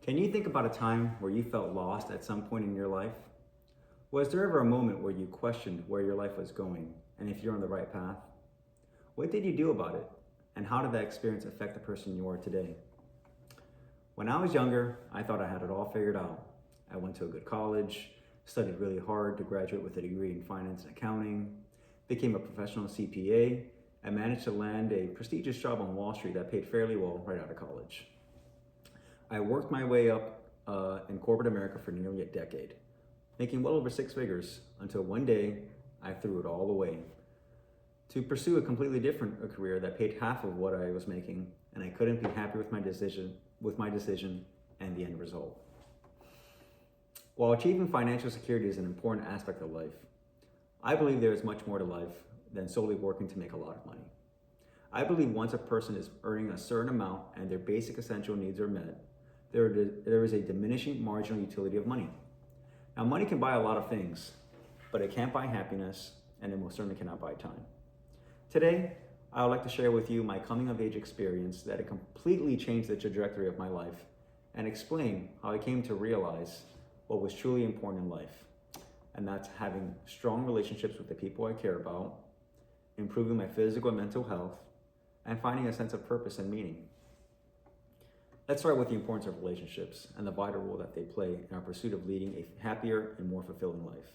Can you think about a time where you felt lost at some point in your life? Was there ever a moment where you questioned where your life was going and if you're on the right path? What did you do about it? And how did that experience affect the person you are today? When I was younger, I thought I had it all figured out. I went to a good college, studied really hard to graduate with a degree in finance and accounting, became a professional CPA, and managed to land a prestigious job on Wall Street that paid fairly well right out of college. I worked my way up in corporate America for nearly a decade, making well over six figures until one day I threw it all away to pursue a completely different career that paid half of what I was making, and I couldn't be happy with my decision and the end result. While achieving financial security is an important aspect of life, I believe there is much more to life than solely working to make a lot of money. I believe once a person is earning a certain amount and their basic essential needs are met, there is a diminishing marginal utility of money. Now, money can buy a lot of things, but it can't buy happiness, and it most certainly cannot buy time. Today, I would like to share with you my coming of age experience that it completely changed the trajectory of my life and explain how I came to realize what was truly important in life. And that's having strong relationships with the people I care about, improving my physical and mental health, and finding a sense of purpose and meaning. Let's start with the importance of relationships and the vital role that they play in our pursuit of leading a happier and more fulfilling life.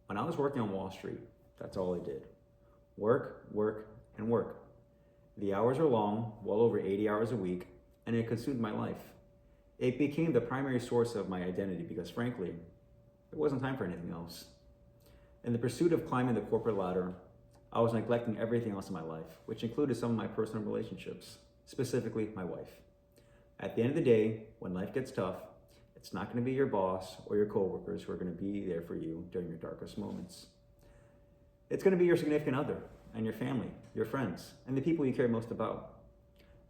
When I was working on Wall Street, that's all I did. Work, work, and work. The hours were long, well over 80 hours a week, and it consumed my life. It became the primary source of my identity because, frankly, there wasn't time for anything else. In the pursuit of climbing the corporate ladder, I was neglecting everything else in my life, which included some of my personal relationships, specifically my wife. At the end of the day, when life gets tough, it's not going to be your boss or your coworkers who are going to be there for you during your darkest moments. It's going to be your significant other and your family, your friends, and the people you care most about.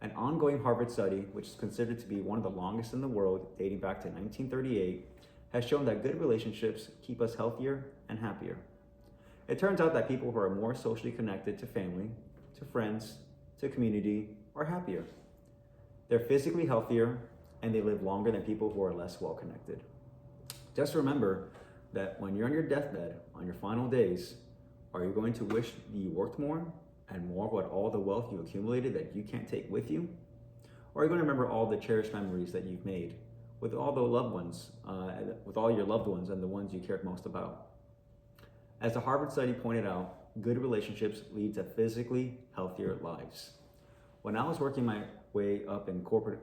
An ongoing Harvard study, which is considered to be one of the longest in the world, dating back to 1938, has shown that good relationships keep us healthier and happier. It turns out that people who are more socially connected to family, to friends, to community are happier. They're physically healthier, and they live longer than people who are less well connected. Just remember that when you're on your deathbed, on your final days, are you going to wish that you worked more and more about all the wealth you accumulated that you can't take with you? Or are you going to remember all the cherished memories that you've made with all the loved ones, with all your loved ones and the ones you cared most about? As the Harvard study pointed out, good relationships lead to physically healthier lives. When I was working my corporate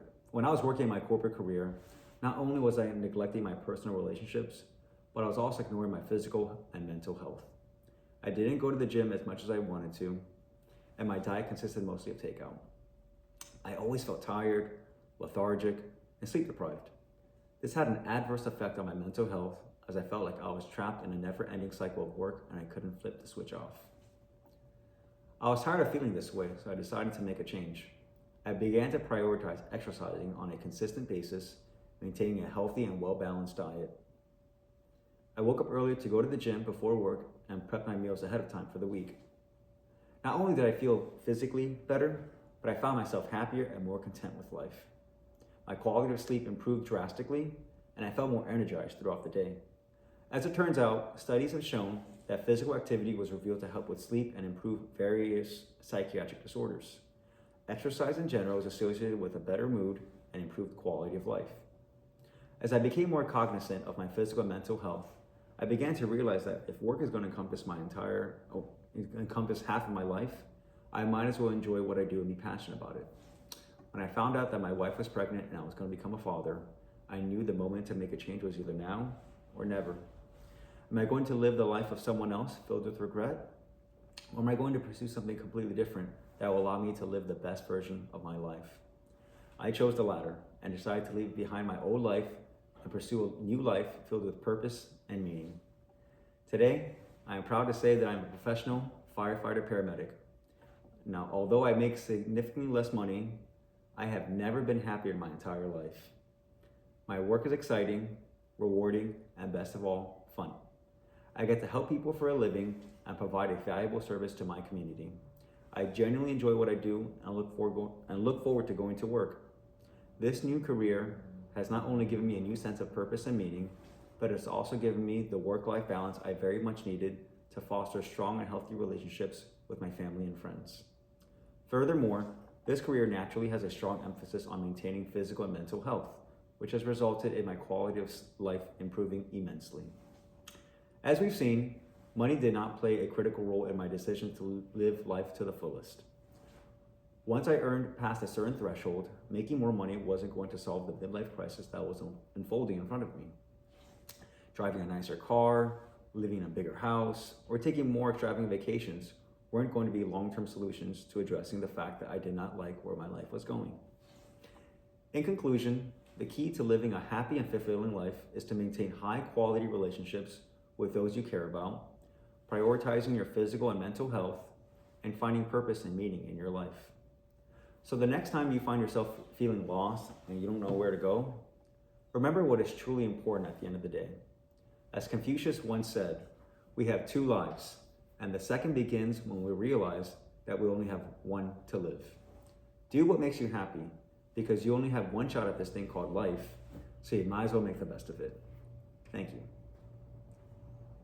career, not only was I neglecting my personal relationships, but I was also ignoring my physical and mental health. I didn't go to the gym as much as I wanted to, and my diet consisted mostly of takeout. I always felt tired, lethargic, and sleep deprived. This had an adverse effect on my mental health as I felt like I was trapped in a never-ending cycle of work and I couldn't flip the switch off. I was tired of feeling this way, so I decided to make a change. I began to prioritize exercising on a consistent basis, maintaining a healthy and well-balanced diet. I woke up early to go to the gym before work and prep my meals ahead of time for the week. Not only did I feel physically better, but I found myself happier and more content with life. My quality of sleep improved drastically, and I felt more energized throughout the day. As it turns out, studies have shown that physical activity was revealed to help with sleep and improve various psychiatric disorders. Exercise in general is associated with a better mood and improved quality of life. As I became more cognizant of my physical and mental health, I began to realize that if work is going to encompass half of my life, I might as well enjoy what I do and be passionate about it. When I found out that my wife was pregnant and I was going to become a father, I knew the moment to make a change was either now or never. Am I going to live the life of someone else filled with regret? Or am I going to pursue something completely different that will allow me to live the best version of my life? I chose the latter and decided to leave behind my old life and pursue a new life filled with purpose and meaning. Today, I am proud to say that I'm a professional firefighter paramedic. Now, although I make significantly less money, I have never been happier in my entire life. My work is exciting, rewarding, and best of all, fun. I get to help people for a living and provide a valuable service to my community. I genuinely enjoy what I do and look forward to going to work. This new career has not only given me a new sense of purpose and meaning, but it's also given me the work-life balance I very much needed to foster strong and healthy relationships with my family and friends. Furthermore, this career naturally has a strong emphasis on maintaining physical and mental health, which has resulted in my quality of life improving immensely. As we've seen, money did not play a critical role in my decision to live life to the fullest. Once I earned past a certain threshold, making more money wasn't going to solve the midlife crisis that was unfolding in front of me. Driving a nicer car, living in a bigger house, or taking more extravagant vacations weren't going to be long-term solutions to addressing the fact that I did not like where my life was going. In conclusion, the key to living a happy and fulfilling life is to maintain high-quality relationships with those you care about, prioritizing your physical and mental health, and finding purpose and meaning in your life. So the next time you find yourself feeling lost and you don't know where to go, remember what is truly important at the end of the day. As Confucius once said, we have two lives, and the second begins when we realize that we only have one to live. Do what makes you happy, because you only have one shot at this thing called life, so you might as well make the best of it. Thank you.